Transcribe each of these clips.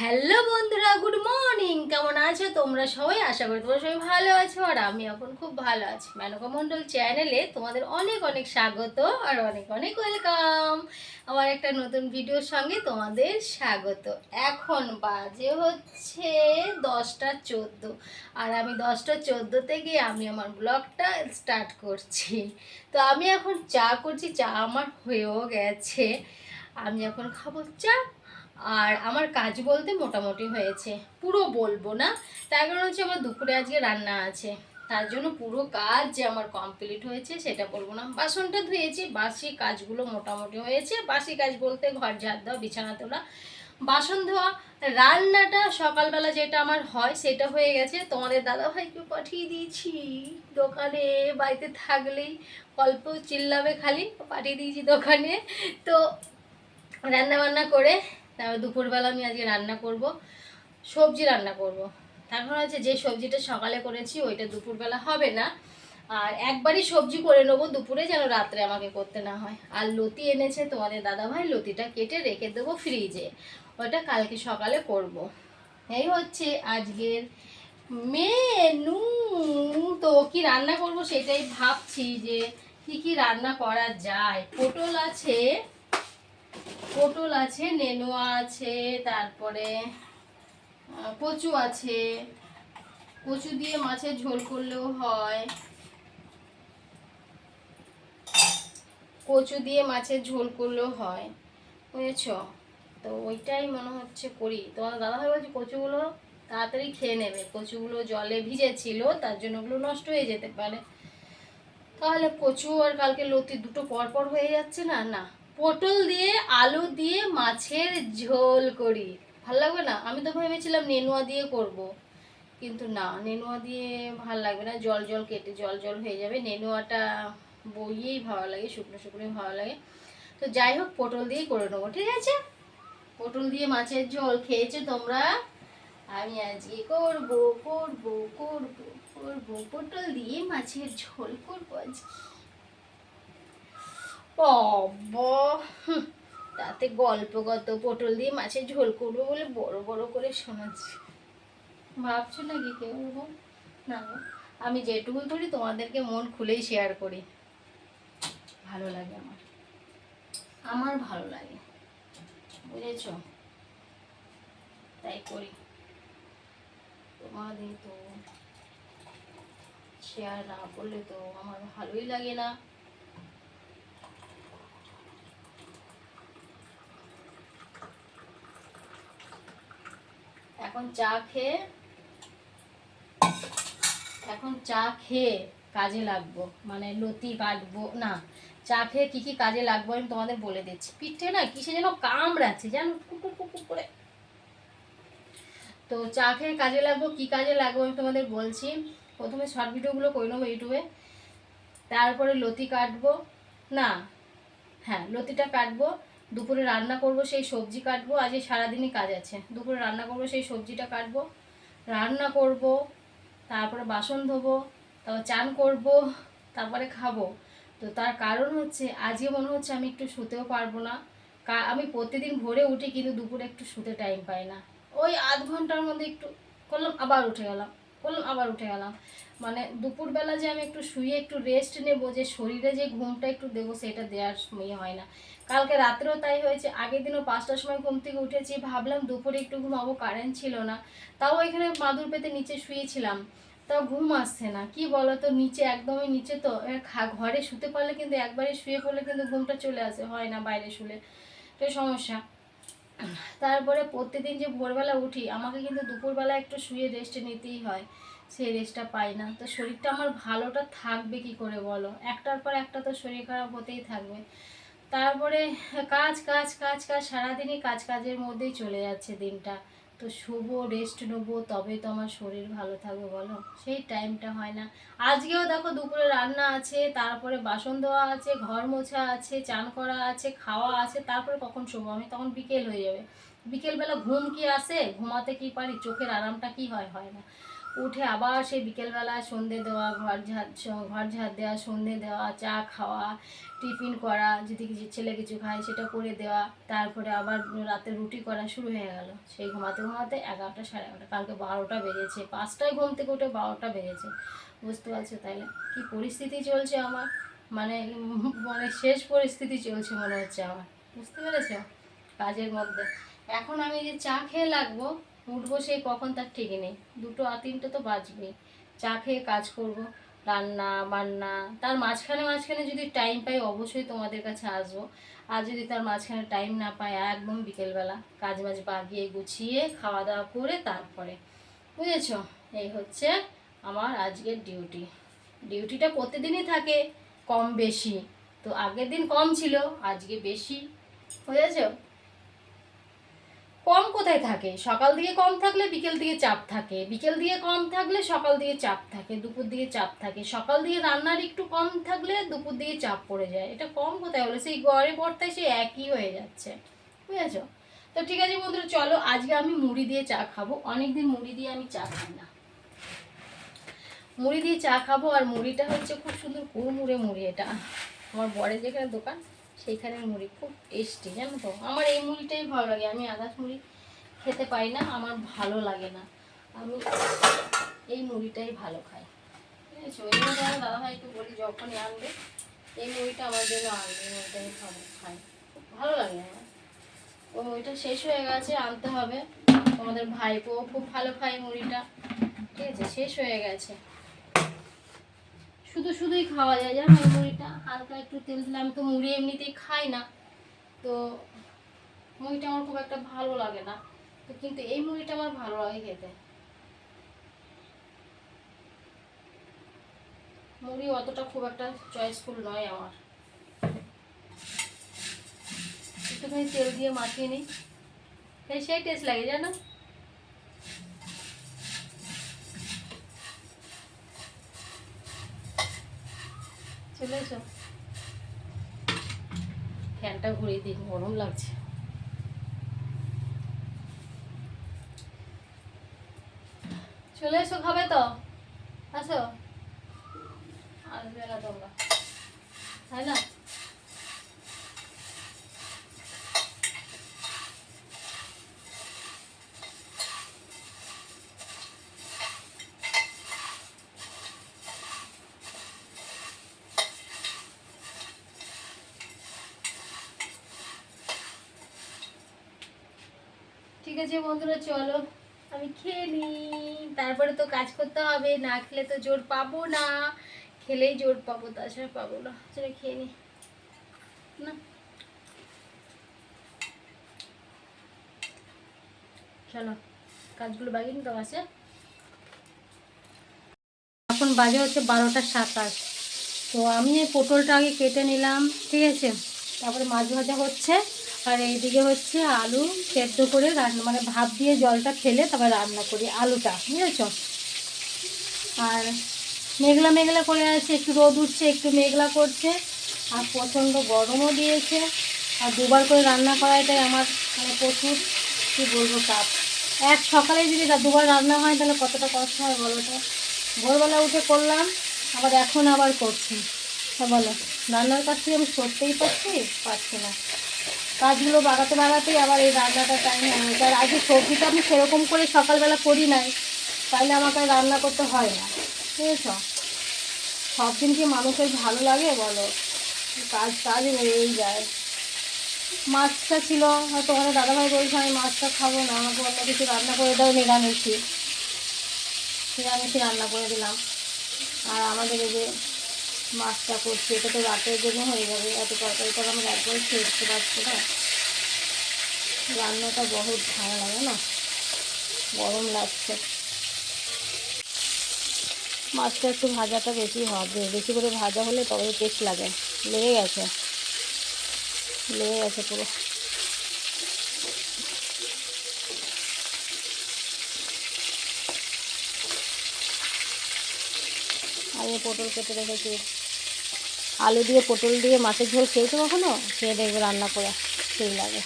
Hello বন্ধুরা, good morning. কেমন আছো তোমরা সবাই? আশা করি তোমরা সবাই ভালো আছো, আর আমি এখন খুব ভালো আছি। মেনকা মণ্ডল চ্যানেলে তোমাদের অনেক অনেক স্বাগত আর অনেক অনেক ওয়েলকাম। আমার একটা নতুন ভিডিওর সঙ্গে তোমাদের স্বাগত। এখন বাজে হচ্ছে 10টা 14, আর আমি 10টা 14 থেকে আমি আমার ব্লগটা স্টার্ট করছি। তো আমি এখন চা করছি, চা আমার হয়েও গেছে। আমি এখন খাবো চা। আর আমার কাজ বলতে মোটামুটি হয়েছে, পুরো বলবো না। তার কারণ হচ্ছে আমার দুপুরে আজকে রান্না আছে, তার জন্য পুরো কাজ যে আমার কমপ্লিট হয়েছে সেটা বলবো না। বাসনটা ধুয়েছি, বাসি কাজগুলো মোটামুটি হয়েছে। বাসি কাজ বলতে ঘর ঝাড় দেওয়া, বিছানা তোলা, বাসন ধোয়া। রান্নাটা সকালবেলা যেটা আমার হয় সেটা হয়ে গেছে। তোমাদের দাদাভাইকে পাঠিয়ে দিয়েছি দোকানে, বাড়িতে থাকলেই অল্প চিল্লাবে, খালি পাঠিয়ে দিয়েছি দোকানে। তো রান্না বান্না করে তারপর দুপুরবেলা আমি আজকে রান্না করব, সবজি রান্না করব। এখন আছে যে সবজিটা সকালে করেছি ওইটা দুপুরবেলা হবে না, আর একবারই সবজি করে নেবো দুপুরে, যেন রাত্রে আমাকে করতে না হয়। আর লতি এনেছে তোমাদের দাদাভাই, লতিটা কেটে রেখে দেবো ফ্রিজে, ওটা কালকে সকালে করব। এই হচ্ছে আজকের মেনু। তো কি রান্না করব সেটাই ভাবছি, যে কি কি রান্না করা যায়। পটল আছে, নেনুয়া আছে, তারপরে কচু আছে। কচু দিয়ে মাছের ঝোল করলেও হয়, কচু দিয়ে মাছের ঝোল করলেও হয়, বুঝেছ? তো ওইটাই মনে হচ্ছে করি। তোমার দাদাভাই বলছে কচুগুলো তাড়াতাড়ি খেয়ে নেবে, কচুগুলো জলে ভিজেছিল তার জন্য ওগুলো নষ্ট হয়ে যেতে পারে। তাহলে কচু আর কালকে লতি দুটো পর পর হয়ে যাচ্ছে না। না, পটল দিয়ে আলু দিয়ে মাছের ঝোল করি, ভাল লাগবে না? আমি তো ভেবেছিলাম নেনুয়া দিয়ে করব, কিন্তু না, নেনুয়া দিয়ে ভাল লাগবে না, জল জল কেটে জল জল হয়ে যাবে। নেনুয়াটা বইয়েই ভালো লাগে, শুকনো শুকনোই ভালো লাগে। তো যাই হোক, পটল দিয়েই করে নেবো, ঠিক আছে? পটল দিয়ে মাছের ঝোল খেয়েছো তোমরা? আমি আজকে করবো করবো করবো করবো পটল দিয়ে মাছের ঝোল করবো আজকে। বাবা, তাতে গল্প কত? পটল দিয়ে মাছের ঝোল করবো বলে বড় বড় করে শোনাচ্ছি, ভাবছো নাকি কেউ? না, আমি যেটুকু করি তোমাদেরকে মন খুলেই শেয়ার করি। ভালো লাগে আমার, আমার ভালো লাগে, বুঝেছো? তাই করি। তোমাদের তো শেয়ার না করলে তো আমার ভালোই লাগে না। এখন চা খেয়ে এখন চা খেয়ে কাজে লাগবো, মানে লতি কাটবো না। চা খেয়ে কি কি কাজে লাগবো আমি তোমাদের বলে দিচ্ছি। পিঠে না কিসে যেন কামড়াচ্ছে, যেন কুকুর কুকুর করে। তো চা খেয়ে কাজে লাগবো, কি কাজে লাগবো আমি তোমাদের বলছি। প্রথমে শর্ট ভিডিওগুলো করে নেবো ইউটিউবে, তারপরে লতি কাটবো। না, হ্যাঁ, লতিটা কাটবো। দুপুরে রান্না করব, সেই সবজি কাটবো। আজকে সারাদিনই কাজ আছে। দুপুরে রান্না করব, সেই সবজিটা কাটবো, রান্না করব, তারপরে বাসন ধোবো, তারপর চান করব, তারপরে খাবো। তো তার কারণ হচ্ছে আজকে মনে হচ্ছে আমি একটু শুতেও পারবো না। আমি প্রতিদিন ভোরে উঠি, কিন্তু দুপুরে একটু শুতে টাইম পাই না। ওই আধ ঘন্টার মধ্যে একটু করলাম, আবার উঠে গেলাম, করলাম, আবার উঠে গেলাম। মানে দুপুরবেলা যে আমি একটু শুয়ে একটু রেস্ট নেব, যে শরীরে যে ঘুমটা একটু দেবো, সেটা দেওয়ার সময় হয় না। কালকে রাত্রেও তাই হয়েছে। আগের দিনও 5টার সময় ঘুম থেকে উঠেছি, ভাবলাম দুপুরে একটু ঘুমাবো, কারেন্ট ছিল না। তাও এখানে মাদুর পেতে নিচে শুয়েছিলাম, তাও ঘুম আসছে না। কি বলো তো, নিচে একদমই নিচে তো, ঘরে শুতে পারলে কিন্তু একবারে শুয়ে পড়লে কিন্তু ঘুমটা চলে আসে, হয় না বাইরে শুলে, তো সমস্যা। তারপরে প্রত্যেকদিন যে ভোরবেলা উঠি, আমাকে কিন্তু দুপুরবেলা একটু শুয়ে রেস্ট নিতেই হয়, সেই রেস্টটা পাই না। তো শরীরটা আমার ভালোটা থাকবে কি করে বলো? একটার পর একটা তো শরীর খারাপ হতেই থাকবে। তারপরে কাজ কাজ কাজ কাজ, সারাদিনই কাজ কাজের মধ্যেই চলে যাচ্ছে দিনটা। তো শুভ রেস্ট নেবো, তবে তো আমার শরীর ভালো থাকবে বলো, সেই টাইমটা হয় না। আজকেও দেখো দুপুরে রান্না আছে, তারপরে বাসন ধোয়া আছে, ঘর মোছা আছে, চান করা আছে, খাওয়া আছে, তারপরে কখন শোবো আমি? তখন বিকেল হয়ে যাবে। বিকেলবেলা ঘুম কি আসে? ঘুমাতে কি পারি? চোখের আরামটা কি হয়? হয় না। উঠে আবার সেই বিকেলবেলা সন্ধে দেওয়া, ঘর ঝাড় দেওয়া, সন্ধে দেওয়া, চা খাওয়া, টিফিন করা, যদি কিছু ছেলে কিছু খায় সেটা করে দেওয়া, তারপরে আবার রাতে রুটি করা শুরু হয়ে গেল। সেই ঘুমাতে ঘুমাতে 11টা 11:30, কালকে 12টা বেজেছে, 5টায় ঘুম থেকে উঠে 12টা বেজেছে। বুঝতে পারছো তাইলে কী পরিস্থিতি চলছে আমার, মানে মানে শেষ পরিস্থিতি চলছে মনে হচ্ছে আমার, বুঝতে পেরেছো কাজের মধ্যে। এখন আমি যে চা খেয়ে লাগবো, উঠবো সেই কখন তার ঠিক নেই, 2টো আর 3টে তো বাজবেই। চা খেয়ে কাজ করব, রান্না বান্না, তার মাঝখানে যদি টাইম পাই অবশ্যই তোমাদের কাছে আসবো। আর যদি তার মাঝখানে টাইম না পাই, একদম বিকেলবেলা কাজ বাজ বাগিয়ে গুছিয়ে খাওয়া দাওয়া করে তারপরে, বুঝেছো? এই হচ্ছে আমার আজকের ডিউটিটা প্রতিদিনই থাকে কম বেশি, তো আগের দিন কম ছিল, আজকে বেশি, বুঝেছো? কম কোথায় থাকে, সকাল দিকে কম থাকলে বিকেল দিকে চাপ থাকে, বিকেল দিকে কম থাকলে সকাল দিকে চাপ থাকে, দুপুর দিকে চাপ থাকে, সকাল দিকে রান্নার একটু কম থাকলে দুপুর দিকে চাপ পড়ে যায়। এটা কম কোথায় হলো, সেই গড়ে পড়তায় সেই একই হয়ে যাচ্ছে, বুঝেছো? তো ঠিক আছে বন্ধুরা, চলো আজকে আমি মুড়ি দিয়ে চা খাবো, অনেকদিন মুড়ি দিয়ে আমি চা খাই না, মুড়ি দিয়ে চা খাবো। আর মুড়িটা হচ্ছে খুব সুন্দর কুড়মুড়ে মুড়ি, এটা আমার বরের যেখানে দোকান সেইখানের মুড়ি, খুব টেস্টি, জানো তো? আমার এই মুড়িটাই ভালো লাগে, আমি আদার্স মুড়ি খেতে পারি না, আমার ভালো লাগে না, আমি এই মুড়িটাই ভালো খাই, বুঝেছো? এই মুড়িটা আমার দাদাভাইকে বলি যখনই আনবে এই মুড়িটা আমার জন্য আনবে, এই মুড়িটাই খাই, খুব ভালো লাগে আমার। ওই মুড়িটা শেষ হয়ে গেছে, আনতে হবে। তোমাদের ভাইপো খুব ভালো খায় মুড়িটা, ঠিক আছে? শেষ হয়ে গেছে, শুধুই খাওয়া যায়, জানো? এই মুড়িটা হালকা একটু তেল দিলে, আমি তো মুড়ি এমনিতেই খাই না, তো মুড়িটা আমার খুব একটা ভালো লাগে না, তো কিন্তু এই মুড়িটা আমার ভালো লাগে খেতে। মুড়ি অতটা খুব একটা চয়েসফুল নয় আমার, একটুখানি তেল দিয়ে মাখিয়ে নিই, সেই টেস্ট লাগে, জানো? চলে এসো, ফ্যানটা ঘুরিয়ে দিই, গরম লাগছে। চলে এসো, খাবে তো? আসো, আসবে না তোমরা, তাই না? ঠিক আছে বন্ধুরা, চলো আমি খেয়ে নিই, তারপরে তো কাজ করতে হবে, না খেলে তো জোর পাবো না, খেলেই জোর পাবো, তাছাড়া পাবো না। চলো খেয়ে নিই না, চলো কাজগুলো বাগিয়ে নিতে আছে। এখন বাজে হচ্ছে 12টা 27, তো আমি এই পটলটা আগে কেটে নিলাম, ঠিক আছে? তারপরে মাছ ভাজা হচ্ছে, আর এইদিকে হচ্ছে আলু সেদ্ধ করে রান্না, মানে ভাপ দিয়ে জলটা ফেলে তারপর রান্না করি আলুটা, বুঝেছ? আর মেঘলা মেঘলা করে আছে, একটু রোদ উঠছে একটু মেঘলা করছে, আর প্রচণ্ড গরমও দিয়েছে, আর দুবার করে রান্না করাটাই আমার মানে প্রচুর, কী বলবো, চাপ। এক সকালে যদি দুবার রান্না হয় তাহলে কতটা কষ্ট হয় বলো তো? ভোরবেলা উঠে করলাম, আবার এখন আবার করছি, তা বলো রান্নার কাজ থেকে আমি সরতেই পারছি না, কাজগুলো বাগাতেই আবার এই রান্নাটা টাইম হয়ে যায়। আর আজকে সবজিটা আমি সেরকম করে সকালবেলা করি নাই, তাহলে আমাকে রান্না করতে হয় না, বুঝেছ? সব দিন কি মানুষের ভালো লাগে বলো? কাজ রয়েই যায়। মাছটা ছিল, হয়তো ওখানে দাদাভাই বলছে আমি মাছটা খাবো না, আমাকে অন্য কিছু রান্না করে দাও, নিরামিষই রান্না করে দিলাম। আর আমাদের এই যে মাছটা করছি, এটা তো রাতের জন্য হয়ে যাবে, এত তরকারিটা আমরা একবার খেয়ে উঠতে পারছি না, রান্নাটা বহুত ভালো লাগে না, গরম লাগছে। মাছটা একটু ভাজাটা বেশি হবে, বেশি করে ভাজা হলে তবে টেস্ট লাগে। লেগে গেছে পুরো। আগে পটল কেটে রেখেছি, আলু দিয়ে পটল দিয়ে মাছের ঝোল খেয়েছো কখনো? খেয়ে দেখবে রান্না করে সেই লাগে।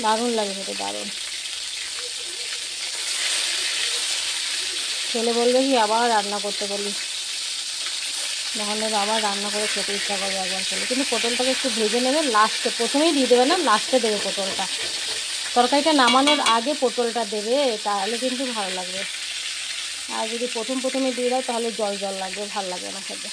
দারুণ লাগে খেতে, দারুণ। ছেলে বলবে কি আবার রান্না করতে বলি, নাহলে আবার রান্না করে খেতে ইচ্ছা করবে একবার খেলে। কিন্তু পটলটাকে একটু ভেজে নেবে লাস্টে, প্রথমেই দিয়ে দেবে না, লাস্টে দেবে পটলটা। তরকারিটা নামানোর আগে পটলটা দেবে, তাহলে কিন্তু ভালো লাগবে। আর যদি প্রথমে দিয়ে দাও তাহলে জল জল লাগবে, ভালো লাগবে না খেতে।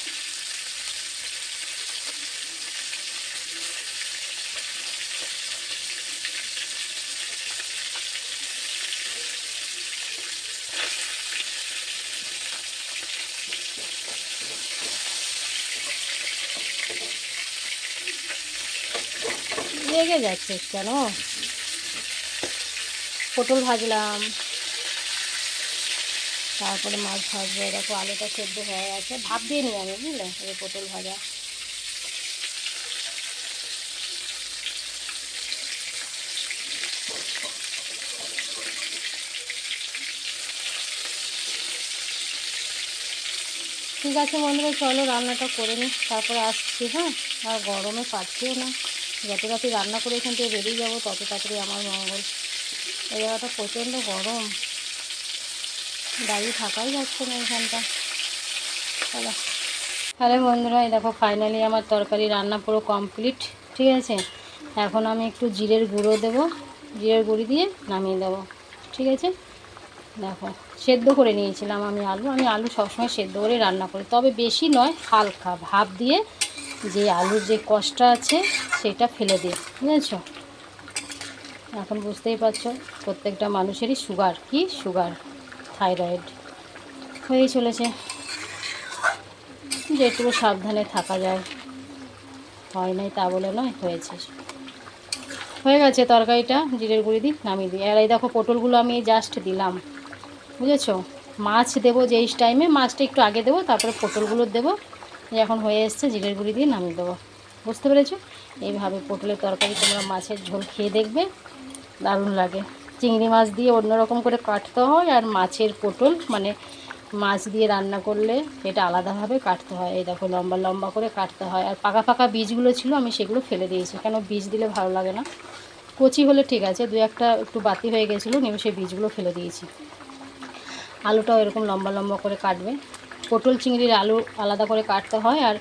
লেগে যাচ্ছে কেন? পটল ভাজলাম, তারপরে মাছ ভাজবো। দেখো আলুটা সেদ্ধ হয়ে গেছে, ভাপ দিয়ে নিই আমি, বুঝলে, এই পটল ভাজা। ঠিক আছে বন্ধুরা, চলো রান্নাটা করে নিই, তারপরে আসছি। হ্যাঁ, আর গরমে পাচ্ছিও না, যত তাড়াতাড়ি রান্না করে এখান থেকে বেরিয়ে যাবো তত তাড়াতাড়ি আমার মঙ্গল। এই জায়গাটা প্রচণ্ড গরম, দাঁড়িয়ে থাকাই যাচ্ছে না এখানটা। চলো। আরে বন্ধুরা, এই দেখো ফাইনালি আমার তরকারি রান্না পুরো কমপ্লিট। ঠিক আছে, এখন আমি একটু জিরের গুঁড়ো দেবো, জিরের গুঁড়ি দিয়ে নামিয়ে দেবো। ঠিক আছে, দেখো সেদ্ধ করে নিয়েছিলাম আমি আলু সবসময় সেদ্ধ করে রান্না করি, তবে বেশি নয়, হালকা ভাপ দিয়ে, যে আলুর যে কষটা আছে সেটা ফেলে দিই, বুঝেছো। এখন বুঝতেই পারছো প্রত্যেকটা মানুষেরই সুগার, থাইরয়েড হয়েই চলেছে, যেটুকু সাবধানে থাকা যায়। হয় নাই তা বলে নয়, হয়েছে। হয়ে গেছে তরকারিটা, জিরের গুঁড়ি দিই নামিয়ে দিই। আর এই দেখো পটলগুলো আমি জাস্ট দিলাম, বুঝেছো। মাছ দেবো যেই টাইমে, মাছটা একটু আগে দেবো, তারপরে পটলগুলো দেবো। এখন হয়ে এসছে, জিরের গুঁড়ি দিয়ে নামিয়ে দেবো। বুঝতে পেরেছো? এইভাবে পটলের তরকারি তোমরা মাছের ঝোল খেয়ে দেখবে, দারুণ লাগে। চিংড়ি মাছ দিয়ে অন্যরকম করে কাটতে হয়, আর মাছের পটল মানে মাছ দিয়ে রান্না করলে এটা আলাদাভাবে কাটতে হয়। এই দেখো লম্বা লম্বা করে কাটতে হয়। আর পাকা পাকা বীজগুলো ছিল, আমি সেগুলো ফেলে দিয়েছি, কেন বীজ দিলে ভালো লাগে না। কচি হলে ঠিক আছে, দু একটা একটু বাতি হয়ে গেছিলো, নিয়ে সেই বীজগুলো ফেলে দিয়েছি। আলুটাও এরকম লম্বা লম্বা করে কাটবে। পটল চিংড়ির আলু আলাদা করে কাটতে হয়, আর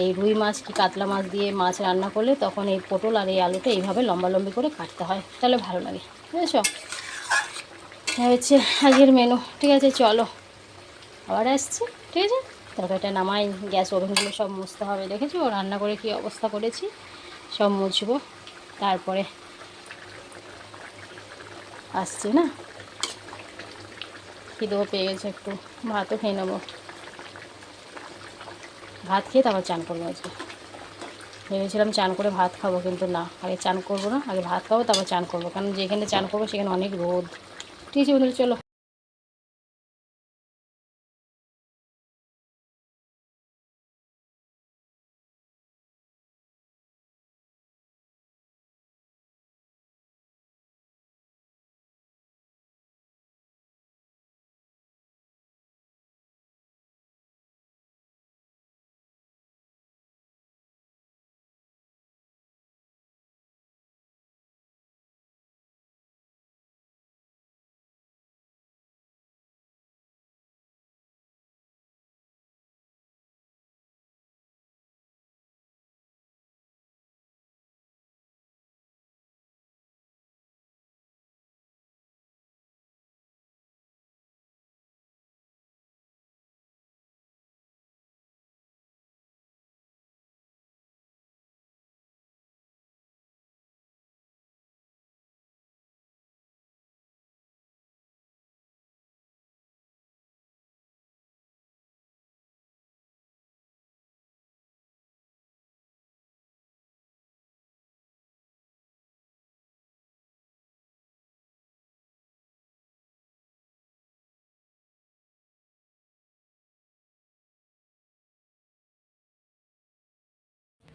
এই রুই মাছ কি কাতলা মাছ দিয়ে মাছ রান্না করলে তখন এই পটল আর এই আলুটা এইভাবে লম্বা লম্বি করে কাটতে হয়, তাহলে ভালো লাগে, বুঝেছো। হচ্ছে আজকের মেনু। ঠিক আছে, চলো আবার আসছি। ঠিক আছে, তরকারিটা নামাই, গ্যাস ওভেনগুলো সব মুছতে হবে। দেখেছো রান্না করে কি অবস্থা করেছি, সব মুছবো, তারপরে আসছি। না, খিদেও পেয়ে গেছে, একটু ভাতও খেয়ে নেবো। ভাত খেয়ে তারপর চান করবো। আজকে ভেবেছিলাম চান করে ভাত খাবো, কিন্তু না, আগে চান করবো না, আগে ভাত খাবো তারপর চান করবো, কারণ যেখানে চান করবো সেখানে অনেক রোদ। ঠিক আছে বন্ধুরা, চলো।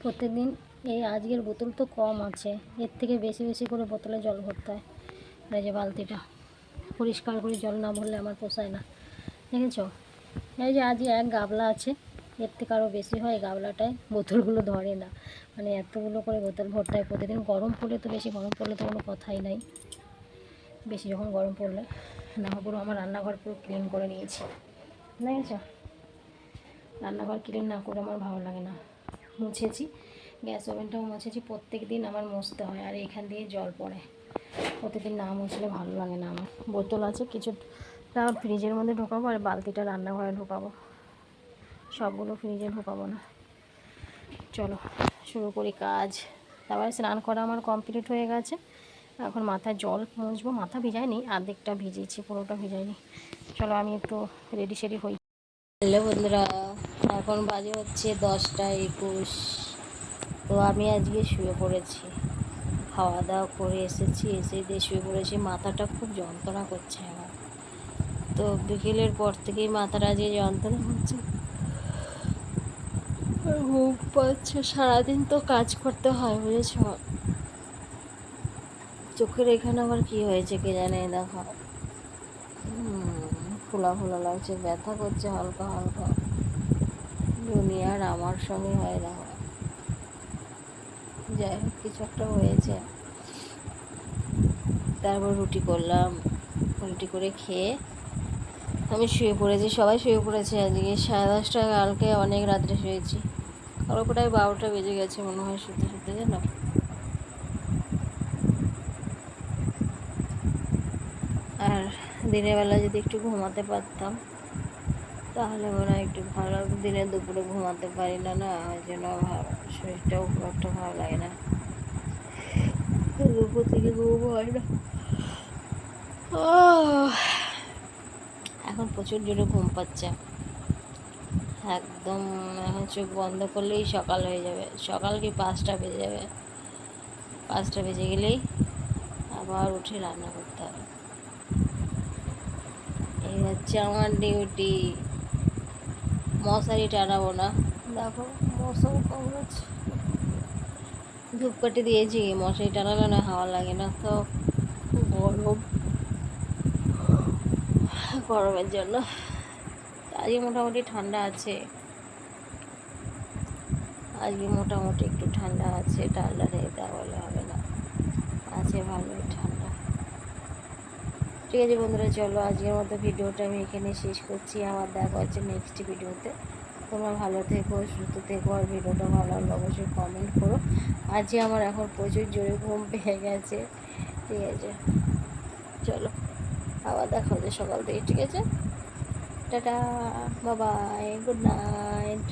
প্রত্যেকদিন এই আজকের বোতল তো কম আছে, এর থেকে বেশি বেশি করে বোতলে জল ভরতে হয়। এই যে বালতিটা পরিষ্কার করে জল না ভরলে আমার পোষায় না, দেখেছো। এই যে আজকে এক গাবলা আছে, এর থেকে আরও বেশি হয় গামলাটায়, বোতলগুলো ধরে না, মানে এতগুলো করে বোতল ভরতে হয় প্রতিদিন। গরম পড়লে তো বেশি, গরম পড়লে তো কোনো কথাই নাই, বেশি যখন গরম পড়লে না। পুরো আমার রান্নাঘর পুরো ক্লিন করে নিয়েছি, দেখেছ? রান্নাঘর ক্লিন না করে আমার ভালো লাগে না। মুছেছি, গ্যাস ওভেনটাও মুছেছি, প্রত্যেক দিন আমার মুছতে হয়, আর এখান দিয়ে জল পড়ে, প্রতিদিন না মুছলে ভালো লাগে না আমার। বোতল আছে কিছুটা ফ্রিজের মধ্যে ঢোকাবো, আর বালতিটা রান্নাঘরে ঢোকাবো, সবগুলো ফ্রিজে ঢোকাবো না। চলো শুরু করি কাজ। তারপরে স্নান করা আমার কমপ্লিট হয়ে গেছে, এখন মাথায় জল মুছবো। মাথা ভিজাইনি, আর্ধেকটা ভিজিয়েছি, পুরোটা ভিজাইনি। চলো আমি একটু রেডি সেডি হই। হ্যালো বন্ধুরা, এখন বাজে হচ্ছে 10টা 21। তো আমি আজকে শুয়ে পড়েছি, খাওয়া দাওয়া করে এসেছি, এসে দিয়ে শুয়ে পড়েছি। মাথাটা খুব যন্ত্রণা করছে আমার, তো বিকেলের পর থেকেই মাথাটা যে যন্ত্রণা হচ্ছে, ঘুম পাচ্ছে। সারাদিন তো কাজ করতে হয়, বুঝেছ? চোখের এখানে আবার কি হয়েছে কে জানে, দেখো ফোলা ফোলা লাগছে, ব্যথা করছে হালকা হালকা। দুনিয়ার আমার সঙ্গে হয়, দেখো। যাই হোক, কিছু একটা হয়েছে। তারপর রুটি করলাম, রুটি করে খেয়ে আমি শুয়ে পড়েছি। সবাই শুয়ে পড়েছে আজকে 10:30, কালকে অনেক রাত্রে শুয়েছি, আরও প্রায় 12টা বেজে গেছে মনে হয় শুতে শুতে, জানো। আর দিনের বেলা যদি একটু ঘুমাতে পারতাম তাহলে মনে হয় একটু ভালো। দিনে দুপুরে ঘুমাতে পারি না, না, ওই জন্য শরীরটাও খুব একটা ভালো লাগে না, দুপুর থেকে ঘুম হয় না। এখন প্রচুর জোরে ঘুম পাচ্ছে একদম। এখন চোখ বন্ধ করলেই সকাল হয়ে যাবে, সকাল কি 5টা বেজে যাবে। 5টা বেজে গেলেই আবার উঠে রান্না করতে হবে। এই হচ্ছে আমার ডিউটি। মশারি টানাবো না, দেখো মশাও কামড়াচ্ছে। ধূপকাঠি দিয়েছি, মশারি টানালে না হাওয়া লাগে না, তো গরম, গরমের জন্য। আজকে মোটামুটি ঠান্ডা আছে, আজকে মোটামুটি একটু ঠান্ডা আছে, ঠান্ডা নেই তা বলে হবে না, আছে ভালোই ঠান্ডা। ঠিক আছে বন্ধুরা, চলো আজকের মতো ভিডিওটা আমি এখানে শেষ করছি। আমার দেখা হচ্ছে নেক্সট ভিডিওতে। তোমরা ভালো থেকো, সুস্থ থেকো, আর ভিডিওটা ভালো লাগলে অবশ্যই কমেন্ট করো। আজকে আমার এখন প্রচুর জোরে ঘুম পেয়ে গেছে, ঠিক আছে? চলো আবার দেখা হচ্ছে সকাল থেকে, ঠিক আছে? টাটা, বাবাই, গুড নাইট।